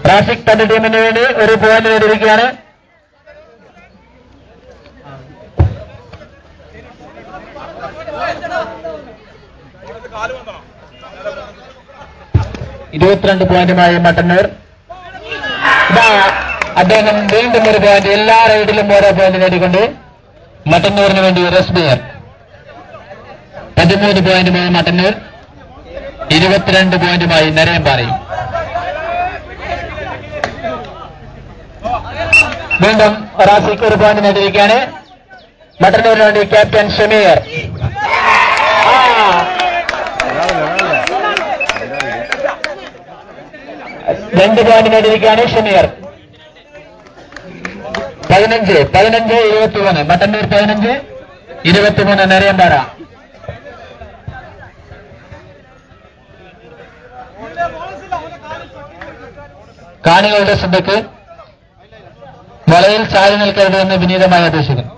Traffic തന്റെ ടീമിന് വേണ്ടി ഒരു പോയിന്റ് നേടിയിരിക്കുകയാണ്. ഇരുപത്തിരണ്ട് പോയിന്റുമായി മട്ടന്നൂർ. അദ്ദേഹം വീണ്ടും ഒരു പോയിന്റ്, എല്ലാ റൈഡിലും ഓരോ പോയിന്റ് നേടിക്കൊണ്ട് മട്ടന്നൂരിന് വേണ്ടി റസ്ബിയർ. 13 പോയിന്റുമായി മട്ടന്നൂർ, 22 പോയിന്റുമായി നരേമ്പാറ. വീണ്ടും റാസിക്ക് ഒരു പോയിന്റ് നേടിയിരിക്കുകയാണ്. മട്ടന്നൂരിന് വേണ്ടി ക്യാപ്റ്റൻ ഷമീർ. 2 പോയിന്റ് നേടിയിരിക്കുകയാണ് ഷമീർ. 15-21 മട്ടന്നൂർ, 15-23 നരേമ്പാറ. കാണികളുടെ ശ്രദ്ധയ്ക്ക് വലയിൽ ചാരി നിൽക്കരുതെന്ന് വിനീതമായി അപേക്ഷിക്കുന്നു.